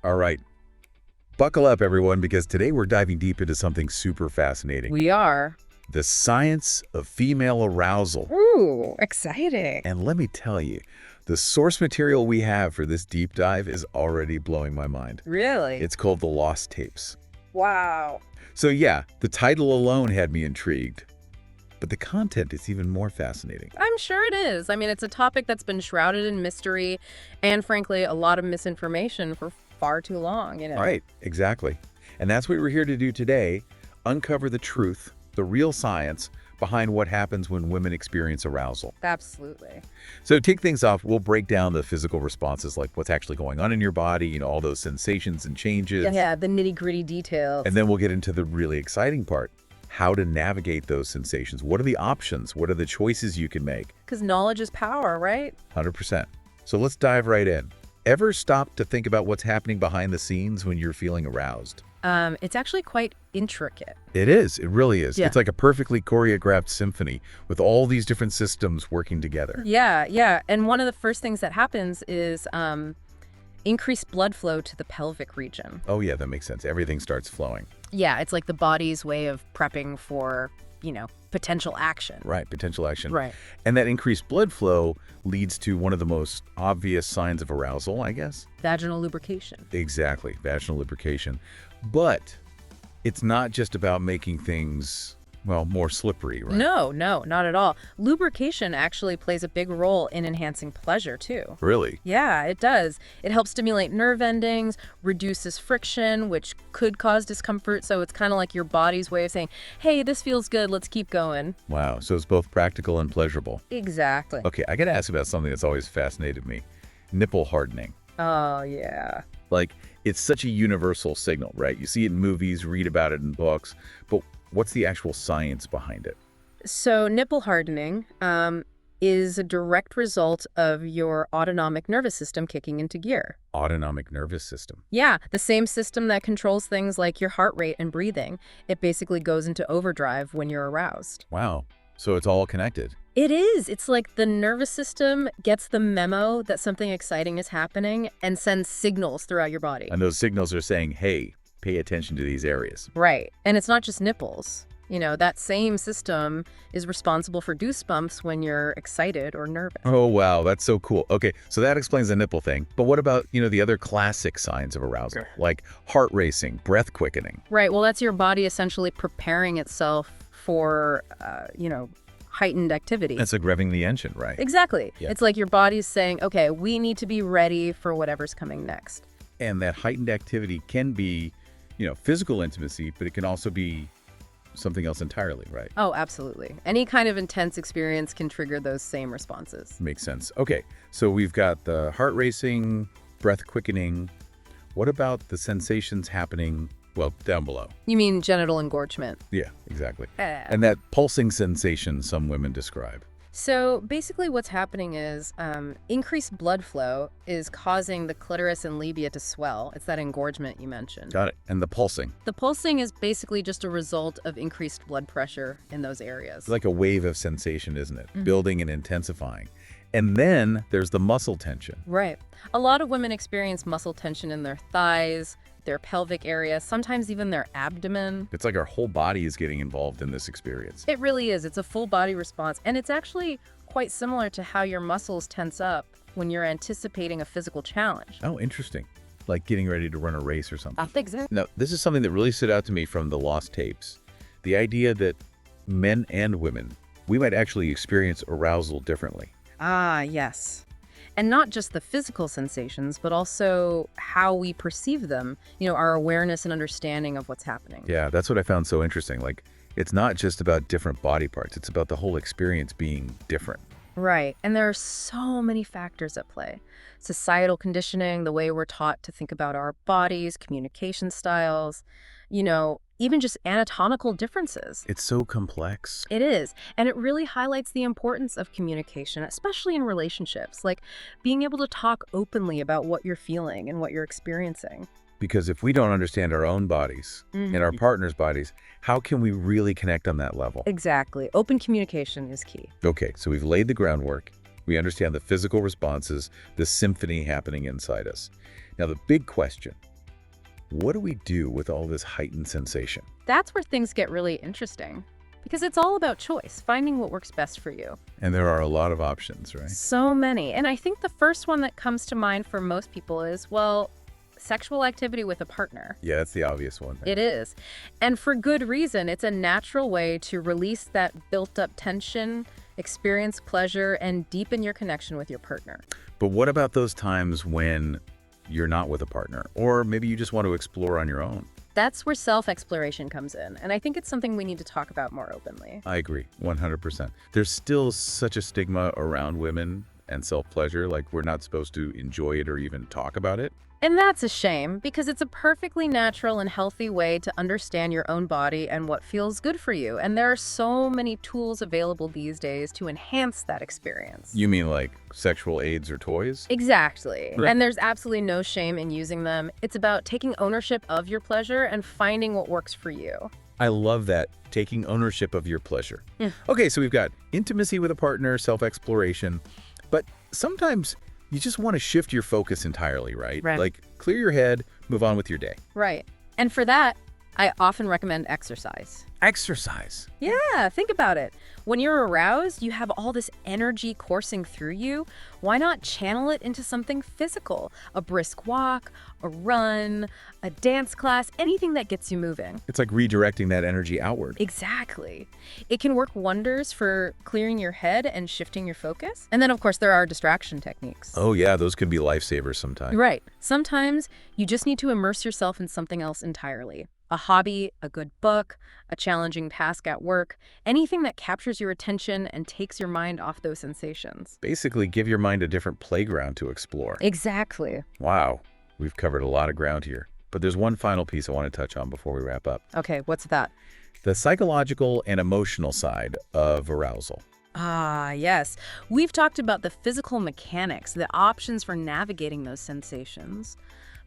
All right, buckle up, everyone, because today we're diving deep into something super fascinating. We are. The science of female arousal. Ooh, exciting. And let me tell you, the source material we have for this deep dive is already blowing my mind. Really? It's called The Lost Tapes. Wow. So yeah, the title alone had me intrigued. But the content is even more fascinating. I'm sure it is. I mean, it's a topic that's been shrouded in mystery and, frankly, a lot of misinformation for far too long, Right, exactly. And that's what we're here to do today, uncover the truth, the real science behind what happens when women experience arousal. Absolutely. So to kick things off, we'll break down the physical responses, like what's actually going on in your body, all those sensations and changes. Yeah, the nitty-gritty details. And then we'll get into the really exciting part, how to navigate those sensations. What are the options? What are the choices you can make? Because knowledge is power, right? 100%. So let's dive right in. Ever stop to think about what's happening behind the scenes when you're feeling aroused? It's actually quite intricate. It is. It really is. Yeah. It's like a perfectly choreographed symphony with all these different systems working together. Yeah. And one of the first things that happens is increased blood flow to the pelvic region. Oh, yeah, that makes sense. Everything starts flowing. Yeah, it's like the body's way of prepping for, potential action. Right, potential action. Right. And that increased blood flow leads to one of the most obvious signs of arousal, I guess. Vaginal lubrication. Exactly, vaginal lubrication. But it's not just about making things, more slippery, right? No, not at all. Lubrication actually plays a big role in enhancing pleasure, too. Really? Yeah, it does. It helps stimulate nerve endings, reduces friction, which could cause discomfort. So it's kind of like your body's way of saying, hey, this feels good, let's keep going. Wow, so it's both practical and pleasurable. Exactly. Okay, I gotta ask about something that's always fascinated me. Nipple hardening. Oh, yeah. Like, it's such a universal signal, right? You see it in movies, read about it in books, but what's the actual science behind it? So nipple hardening is a direct result of your autonomic nervous system kicking into gear. Autonomic nervous system. Yeah, the same system that controls things like your heart rate and breathing. It basically goes into overdrive when you're aroused. Wow, so it's all connected. It is. It's like the nervous system gets the memo that something exciting is happening and sends signals throughout your body. And those signals are saying, hey, pay attention to these areas. Right. And it's not just nipples. That same system is responsible for goosebumps when you're excited or nervous. Oh, wow, that's so cool. Okay, so that explains the nipple thing. But what about, the other classic signs of arousal, like heart racing, breath quickening? Right. Well, that's your body essentially preparing itself for, heightened activity. That's like revving the engine, right? Exactly. Yeah. It's like your body's saying, okay, we need to be ready for whatever's coming next. And that heightened activity can be, physical intimacy, but it can also be something else entirely, right? Oh, absolutely. Any kind of intense experience can trigger those same responses. Makes sense. Okay, so we've got the heart racing, breath quickening. What about the sensations happening, down below? You mean genital engorgement? Yeah, exactly. And that pulsing sensation some women describe. So basically what's happening is increased blood flow is causing the clitoris and labia to swell. It's that engorgement you mentioned. Got it. And the pulsing. The pulsing is basically just a result of increased blood pressure in those areas. It's like a wave of sensation, isn't it? Building and intensifying. And then there's the muscle tension. Right. A lot of women experience muscle tension in their thighs, their pelvic area, sometimes even their abdomen. It's like our whole body is getting involved in this experience. It really is. It's a full body response. And it's actually quite similar to how your muscles tense up when you're anticipating a physical challenge. Oh, interesting. Like getting ready to run a race or something. I think so. Now, this is something that really stood out to me from the Lost Tapes. The idea that men and women, we might actually experience arousal differently. Ah, yes. And not just the physical sensations, but also how we perceive them, our awareness and understanding of what's happening. Yeah, that's what I found so interesting. Like, it's not just about different body parts. It's about the whole experience being different. Right. And there are so many factors at play. Societal conditioning, the way we're taught to think about our bodies, communication styles, even just anatomical differences. It's so complex. It is. And it really highlights the importance of communication, especially in relationships, like being able to talk openly about what you're feeling and what you're experiencing. Because if we don't understand our own bodies and our partner's bodies, how can we really connect on that level? Exactly. Open communication is key. Okay, so we've laid the groundwork. We understand the physical responses, the symphony happening inside us. Now, the big question, what do we do with all this heightened sensation? That's where things get really interesting. Because it's all about choice, finding what works best for you. And there are a lot of options, right? So many. And I think the first one that comes to mind for most people is, well, sexual activity with a partner. Yeah, that's the obvious one. It is. And for good reason. It's a natural way to release that built-up tension, experience pleasure, and deepen your connection with your partner. But what about those times when you're not with a partner? Or maybe you just want to explore on your own? That's where self-exploration comes in. And I think it's something we need to talk about more openly. I agree, 100%. There's still such a stigma around women and self-pleasure, like we're not supposed to enjoy it or even talk about it. And that's a shame, because it's a perfectly natural and healthy way to understand your own body and what feels good for you. And there are so many tools available these days to enhance that experience. You mean like sexual aids or toys? Exactly. Right. And there's absolutely no shame in using them. It's about taking ownership of your pleasure and finding what works for you. I love that, taking ownership of your pleasure. Yeah. Okay, so we've got intimacy with a partner, self-exploration, but sometimes you just want to shift your focus entirely, right? Right. Like clear your head, move on with your day. Right. And for that, I often recommend exercise. Exercise. Yeah, think about it. When you're aroused, you have all this energy coursing through you. Why not channel it into something physical? A brisk walk, a run, a dance class, anything that gets you moving. It's like redirecting that energy outward. Exactly. It can work wonders for clearing your head and shifting your focus. And then, of course, there are distraction techniques. Oh yeah, those can be lifesavers sometimes. Right. Sometimes you just need to immerse yourself in something else entirely. A hobby, a good book, a challenging task at work, anything that captures your attention and takes your mind off those sensations. Basically, give your mind a different playground to explore. Exactly. Wow, we've covered a lot of ground here. But there's one final piece I want to touch on before we wrap up. Okay, what's that? The psychological and emotional side of arousal. Ah, yes. We've talked about the physical mechanics, the options for navigating those sensations.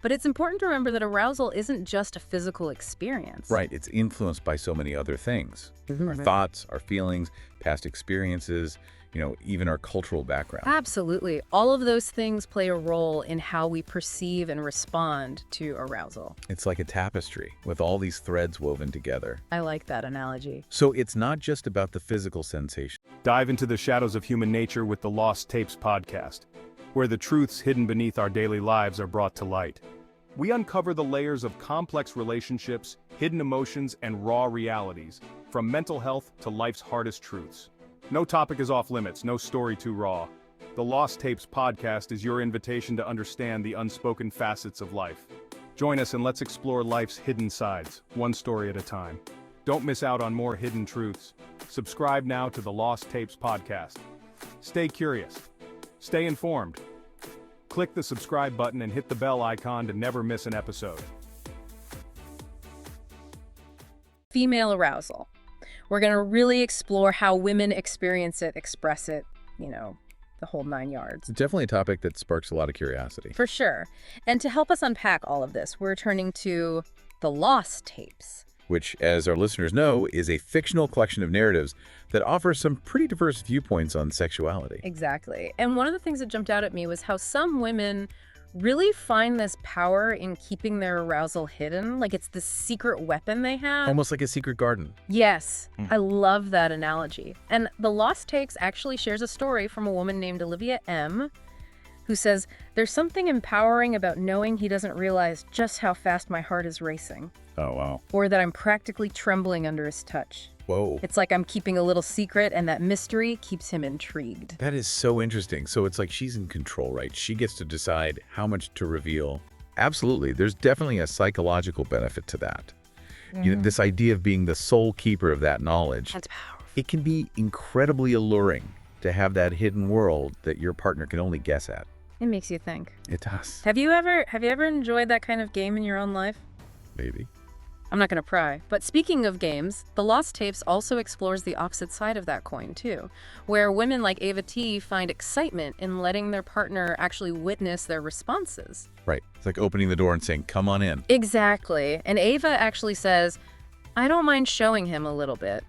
But it's important to remember that arousal isn't just a physical experience. Right, it's influenced by so many other things. Our thoughts, our feelings, past experiences, even our cultural background. Absolutely. All of those things play a role in how we perceive and respond to arousal. It's like a tapestry with all these threads woven together. I like that analogy. So it's not just about the physical sensation. Dive into the shadows of human nature with the Lost Tapes podcast, where the truths hidden beneath our daily lives are brought to light. We uncover the layers of complex relationships, hidden emotions, and raw realities, from mental health to life's hardest truths. No topic is off limits, no story too raw. The Lost Tapes podcast is your invitation to understand the unspoken facets of life. Join us and let's explore life's hidden sides, one story at a time. Don't miss out on more hidden truths. Subscribe now to the Lost Tapes podcast. Stay curious. Stay informed. Click the subscribe button and hit the bell icon to never miss an episode. Female arousal. We're going to really explore how women experience it, express it, the whole 9 yards. It's definitely a topic that sparks a lot of curiosity. For sure. And to help us unpack all of this, we're turning to the Lost Tapes. Which, as our listeners know, is a fictional collection of narratives that offers some pretty diverse viewpoints on sexuality. Exactly. And one of the things that jumped out at me was how some women really find this power in keeping their arousal hidden, like it's this secret weapon they have. Almost like a secret garden. Yes, I love that analogy. And The Lost Tapes actually shares a story from a woman named Olivia M., who says, "There's something empowering about knowing he doesn't realize just how fast my heart is racing, Oh, wow. or that I'm practically trembling under his touch. Whoa. It's like I'm keeping a little secret, and that mystery keeps him intrigued." That is so interesting. So it's like she's in control, right? She gets to decide how much to reveal. Absolutely. There's definitely a psychological benefit to that. This idea of being the sole keeper of that knowledge. That's powerful. It can be incredibly alluring to have that hidden world that your partner can only guess at. It makes you think. It does. Have you ever enjoyed that kind of game in your own life? Maybe. I'm not going to pry. But speaking of games, The Lost Tapes also explores the opposite side of that coin, too, where women like Ava T find excitement in letting their partner actually witness their responses. Right. It's like opening the door and saying, come on in. Exactly. And Ava actually says, "I don't mind showing him a little bit.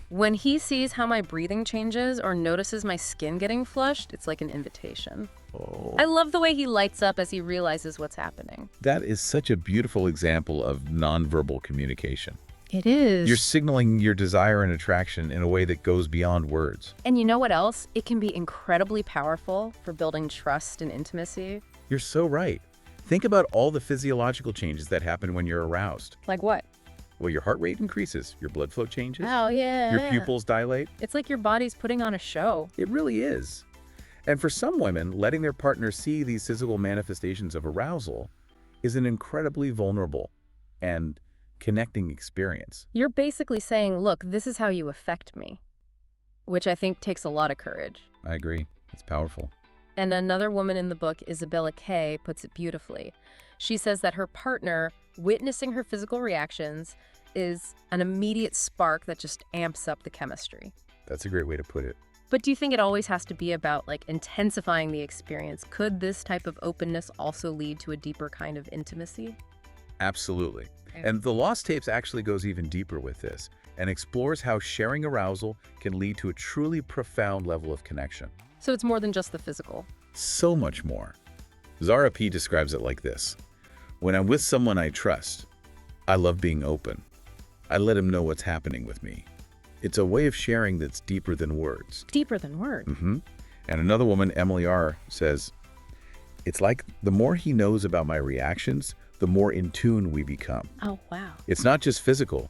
When he sees how my breathing changes or notices my skin getting flushed, it's like an invitation." Oh. I love the way he lights up as he realizes what's happening. That is such a beautiful example of nonverbal communication. It is. You're signaling your desire and attraction in a way that goes beyond words. And you know what else? It can be incredibly powerful for building trust and intimacy. You're so right. Think about all the physiological changes that happen when you're aroused. Like what? Well, your heart rate increases, your blood flow changes, Oh, yeah. your pupils dilate. It's like your body's putting on a show. It really is. And for some women, letting their partner see these physical manifestations of arousal is an incredibly vulnerable and connecting experience. You're basically saying, look, this is how you affect me, which I think takes a lot of courage. I agree. It's powerful. And another woman in the book, Isabella Kay, puts it beautifully. She says that her partner, witnessing her physical reactions, is an immediate spark that just amps up the chemistry. That's a great way to put it. But do you think it always has to be about like intensifying the experience? Could this type of openness also lead to a deeper kind of intimacy? Absolutely. And the Lost Tapes actually goes even deeper with this and explores how sharing arousal can lead to a truly profound level of connection. So it's more than just the physical. So much more. Zara P. describes it like this. When I'm with someone I trust, I love being open. I let him know what's happening with me. It's a way of sharing that's deeper than words. Deeper than words. And another woman, Emily R., says, it's like the more he knows about my reactions, the more in tune we become. Oh, wow. It's not just physical,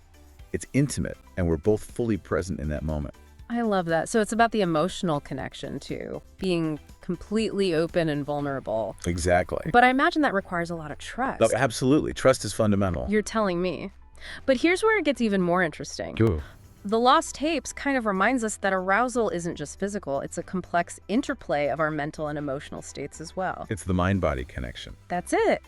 it's intimate, and we're both fully present in that moment. I love that. So it's about the emotional connection, too, being completely open and vulnerable. Exactly. But I imagine that requires a lot of trust. No, absolutely. Trust is fundamental. You're telling me. But here's where it gets even more interesting. Cool. The Lost Tapes kind of reminds us that arousal isn't just physical, it's a complex interplay of our mental and emotional states as well. It's the mind-body connection. That's it.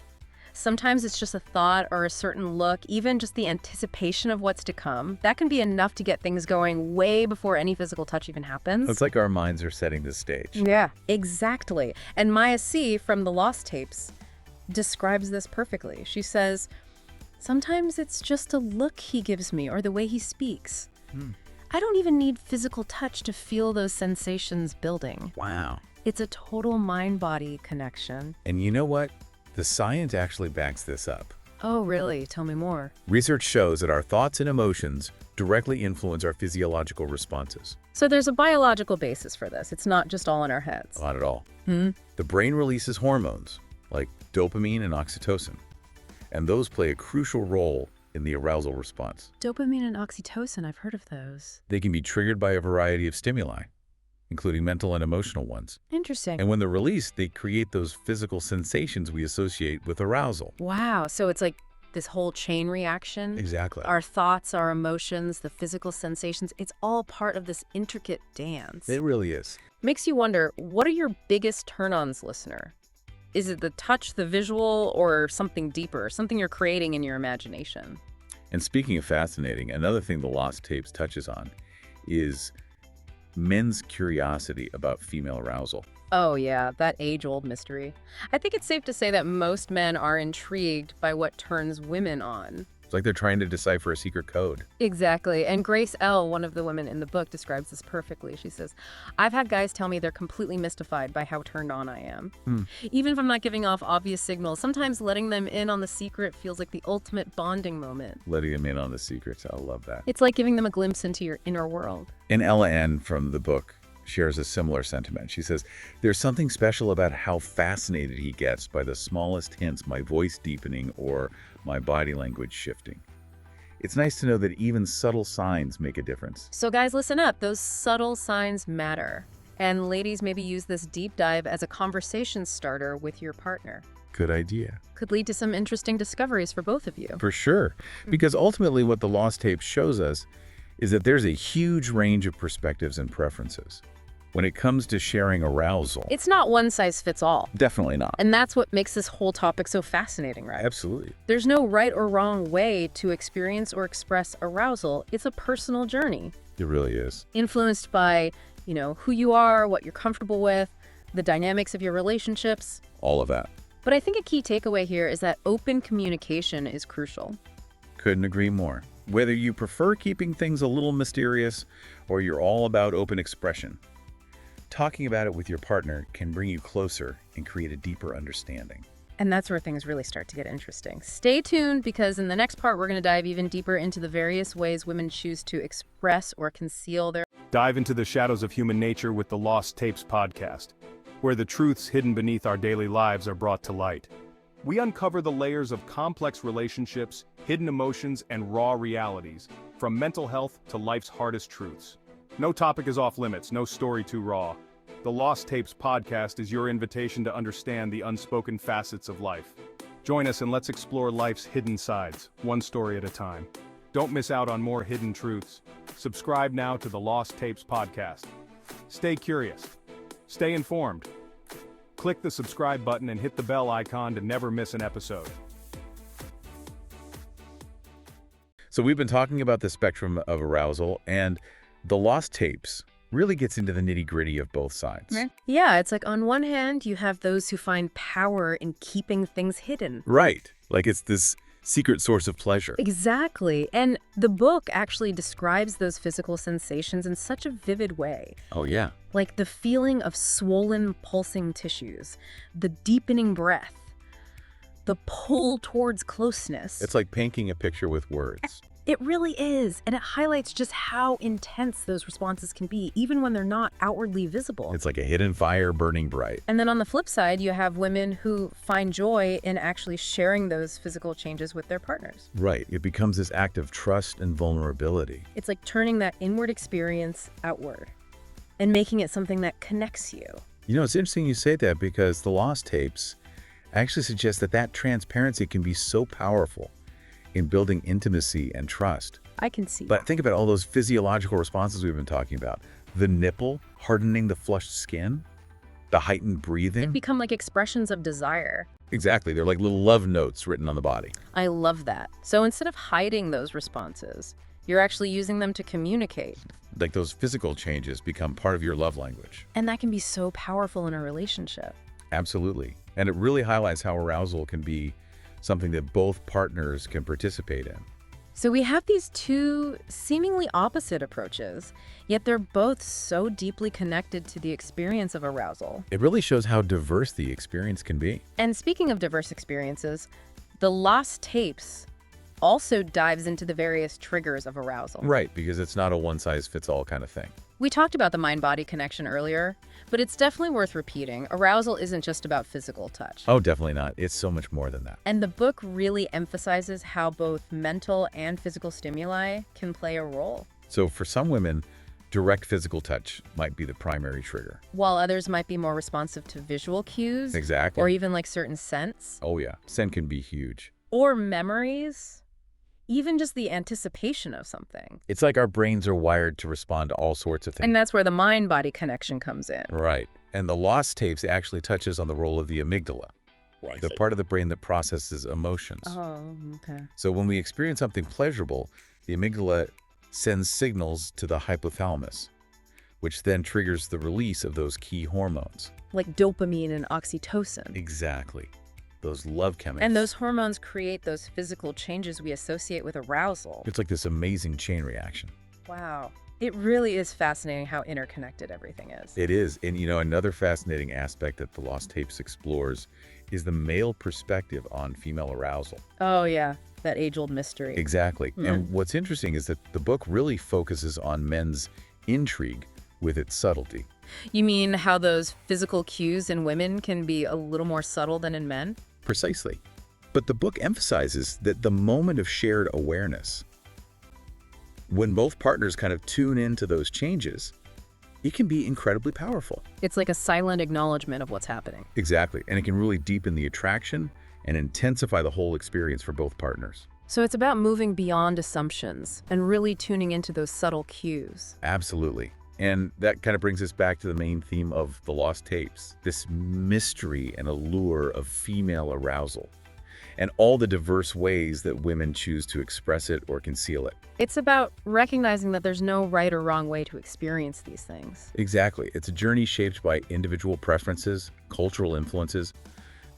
Sometimes it's just a thought or a certain look, even just the anticipation of what's to come. That can be enough to get things going way before any physical touch even happens. It's like our minds are setting the stage. Yeah, exactly. And Maya C. from the Lost Tapes describes this perfectly. She says, sometimes it's just a look he gives me or the way he speaks. I don't even need physical touch to feel those sensations building. Wow. It's a total mind-body connection. And you know what? The science actually backs this up. Oh, really? Tell me more. Research shows that our thoughts and emotions directly influence our physiological responses. So there's a biological basis for this. It's not just all in our heads. Not at all. The brain releases hormones like dopamine and oxytocin, and those play a crucial role in the arousal response. Dopamine and oxytocin, I've heard of those. They can be triggered by a variety of stimuli, including mental and emotional ones. Interesting. And when they're released, they create those physical sensations we associate with arousal. Wow, so it's like this whole chain reaction. Exactly. Our thoughts, our emotions, the physical sensations, it's all part of this intricate dance. It really is. Makes you wonder, what are your biggest turn-ons, listener? Is it the touch, the visual, or something deeper, something you're creating in your imagination? And speaking of fascinating, another thing the Lost Tapes touches on is men's curiosity about female arousal. Oh yeah, that age-old mystery. I think it's safe to say that most men are intrigued by what turns women on. It's like they're trying to decipher a secret code. Exactly. And Grace L., one of the women in the book, describes this perfectly. She says, I've had guys tell me they're completely mystified by how turned on I am. Even if I'm not giving off obvious signals, sometimes letting them in on the secret feels like the ultimate bonding moment. Letting them in on the secrets. I love that. It's like giving them a glimpse into your inner world. And Ella N. from the book shares a similar sentiment. She says, there's something special about how fascinated he gets by the smallest hints, my voice deepening or my body language shifting. It's nice to know that even subtle signs make a difference. So guys, listen up. Those subtle signs matter. And ladies, maybe use this deep dive as a conversation starter with your partner. Good idea. Could lead to some interesting discoveries for both of you. For sure. Because ultimately what the Lost Tapes shows us is that there's a huge range of perspectives and preferences when it comes to sharing arousal. It's not one size fits all. Definitely not. And that's what makes this whole topic so fascinating, right? Absolutely. There's no right or wrong way to experience or express arousal. It's a personal journey, It really is. influenced by, who you are, what you're comfortable with, the dynamics of your relationships. All of that. But I think a key takeaway here is that open communication is crucial. Couldn't agree more. Whether you prefer keeping things a little mysterious or you're all about open expression, talking about it with your partner can bring you closer and create a deeper understanding. And that's where things really start to get interesting. Stay tuned, because in the next part, we're going to dive even deeper into the various ways women choose to express or conceal their... Dive into the shadows of human nature with the Lost Tapes podcast, where the truths hidden beneath our daily lives are brought to light. We uncover the layers of complex relationships, hidden emotions, and raw realities, from mental health to life's hardest truths. No topic is off limits, no story too raw. The Lost Tapes podcast is your invitation to understand the unspoken facets of life. Join us and let's explore life's hidden sides, one story at a time. Don't miss out on more hidden truths. Subscribe now to the Lost Tapes podcast. Stay curious. Stay informed. Click the subscribe button and hit the bell icon to never miss an episode. So we've been talking about the spectrum of arousal, and the Lost Tapes really gets into the nitty-gritty of both sides. Yeah, it's like on one hand, you have those who find power in keeping things hidden. Right. Like it's this secret source of pleasure. Exactly. And the book actually describes those physical sensations in such a vivid way. Oh, yeah. Like the feeling of swollen, pulsing tissues, the deepening breath, the pull towards closeness. It's like painting a picture with words. It really is, and it highlights just how intense those responses can be, even when they're not outwardly visible. It's like a hidden fire burning bright. And then on the flip side, you have women who find joy in actually sharing those physical changes with their partners. Right. It becomes this act of trust and vulnerability. It's like turning that inward experience outward and making it something that connects you. You know, it's interesting you say that, because the Lost Tapes actually suggest that transparency can be so powerful in building intimacy and trust. I can see. But think about all those physiological responses we've been talking about. The nipple hardening the flushed skin, the heightened breathing. They become like expressions of desire. Exactly. They're like little love notes written on the body. I love that. So instead of hiding those responses, you're actually using them to communicate. Like those physical changes become part of your love language. And that can be so powerful in a relationship. Absolutely. And it really highlights how arousal can be something that both partners can participate in. So we have these two seemingly opposite approaches, yet they're both so deeply connected to the experience of arousal. It really shows how diverse the experience can be. And speaking of diverse experiences, the Lost Tapes also dives into the various triggers of arousal. Right, because it's not a one-size-fits-all kind of thing. We talked about the mind-body connection earlier, but it's definitely worth repeating. Arousal isn't just about physical touch. Oh, definitely not. It's so much more than that. And the book really emphasizes how both mental and physical stimuli can play a role. So for some women, direct physical touch might be the primary trigger. While others might be more responsive to visual cues. Exactly. Or even like certain scents. Oh yeah, scent can be huge. Or memories. Even just the anticipation of something. It's like our brains are wired to respond to all sorts of things. And that's where the mind-body connection comes in. Right. And the Lost Tapes actually touches on the role of the amygdala, the part of the brain that processes emotions. Oh, okay. So when we experience something pleasurable, the amygdala sends signals to the hypothalamus, which then triggers the release of those key hormones. Like dopamine and oxytocin. Exactly. Those love chemicals. And those hormones create those physical changes we associate with arousal. It's like this amazing chain reaction. Wow. It really is fascinating how interconnected everything is. It is. And you know, another fascinating aspect that the Lost Tapes explores is the male perspective on female arousal. Oh, yeah. That age-old mystery. Exactly. And what's interesting is that the book really focuses on men's intrigue with its subtlety. You mean how those physical cues in women can be a little more subtle than in men? Precisely. But the book emphasizes that the moment of shared awareness, when both partners kind of tune into those changes, it can be incredibly powerful. It's like a silent acknowledgement of what's happening. Exactly. And it can really deepen the attraction and intensify the whole experience for both partners. So it's about moving beyond assumptions and really tuning into those subtle cues. Absolutely. And that kind of brings us back to the main theme of the Lost Tapes, this mystery and allure of female arousal, and all the diverse ways that women choose to express it or conceal it. It's about recognizing that there's no right or wrong way to experience these things. Exactly. It's a journey shaped by individual preferences, cultural influences,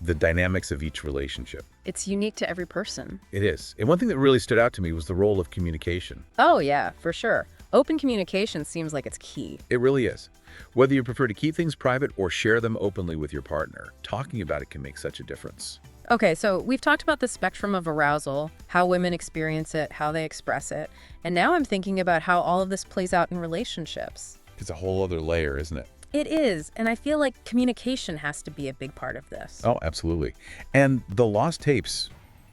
the dynamics of each relationship. It's unique to every person. It is. And one thing that really stood out to me was the role of communication. Oh, yeah, for sure. Open communication seems like it's key. It really is. Whether you prefer to keep things private or share them openly with your partner, talking about it can make such a difference. Okay, so we've talked about the spectrum of arousal, how women experience it, how they express it, and now I'm thinking about how all of this plays out in relationships. It's a whole other layer, isn't it? It is, and I feel like communication has to be a big part of this. Oh, absolutely. And the lost tapes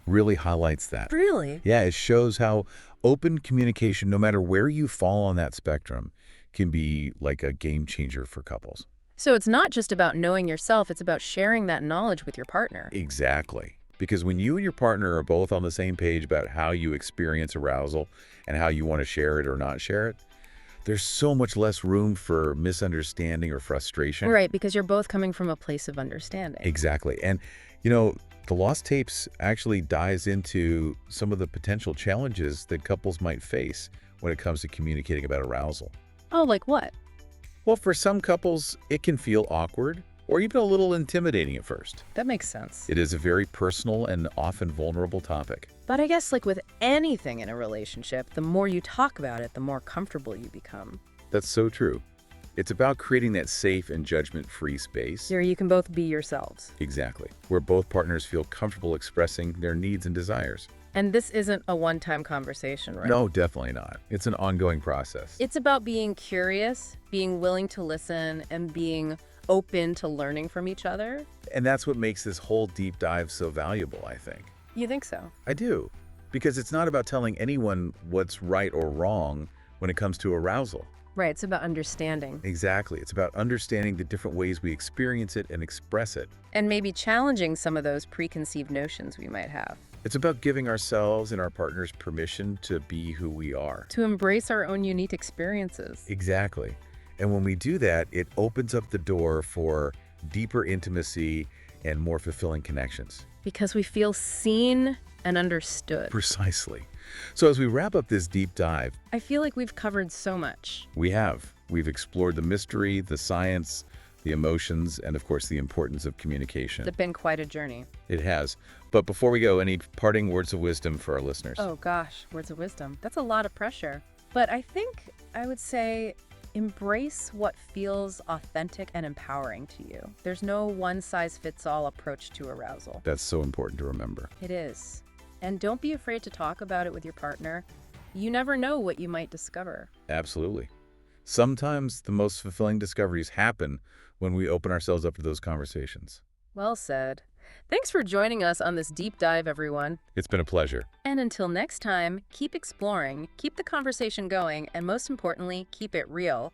really highlights that. Really? Yeah, it shows how open communication, no matter where you fall on that spectrum, can be like a game changer for couples. So it's not just about knowing yourself, it's about sharing that knowledge with your partner. Exactly. Because when you and your partner are both on the same page about how you experience arousal and how you want to share it or not share it, there's so much less room for misunderstanding or frustration. Right, because you're both coming from a place of understanding. Exactly. And, the lost tapes actually dives into some of the potential challenges that couples might face when it comes to communicating about arousal. Oh, like what? Well, for some couples, it can feel awkward or even a little intimidating at first. That makes sense. It is a very personal and often vulnerable topic. But I guess like with anything in a relationship, the more you talk about it, the more comfortable you become. That's so true. It's about creating that safe and judgment-free space. Here you can both be yourselves. Exactly. Where both partners feel comfortable expressing their needs and desires. And this isn't a one-time conversation, right? No, definitely not. It's an ongoing process. It's about being curious, being willing to listen, and being open to learning from each other. And that's what makes this whole deep dive so valuable, I think. You think so? I do. Because it's not about telling anyone what's right or wrong when it comes to arousal. Right, it's about understanding. Exactly. It's about understanding the different ways we experience it and express it. And maybe challenging some of those preconceived notions we might have. It's about giving ourselves and our partners permission to be who we are. To embrace our own unique experiences. Exactly. And when we do that, it opens up the door for deeper intimacy and more fulfilling connections. Because we feel seen and understood. Precisely. So as we wrap up this deep dive, I feel like we've covered so much. we've explored the mystery, the science, the emotions, and of course the importance of communication. It's been quite a journey. It has. But before we go, any parting words of wisdom for our listeners? Oh gosh, words of wisdom. That's a lot of pressure. But I think I would say embrace what feels authentic and empowering to you. There's no one-size-fits-all approach to arousal. That's so important to remember. It is. And don't be afraid to talk about it with your partner. You never know what you might discover. Absolutely. Sometimes the most fulfilling discoveries happen when we open ourselves up to those conversations. Well said. Thanks for joining us on this deep dive, everyone. It's been a pleasure. And until next time, keep exploring, keep the conversation going, and most importantly, keep it real.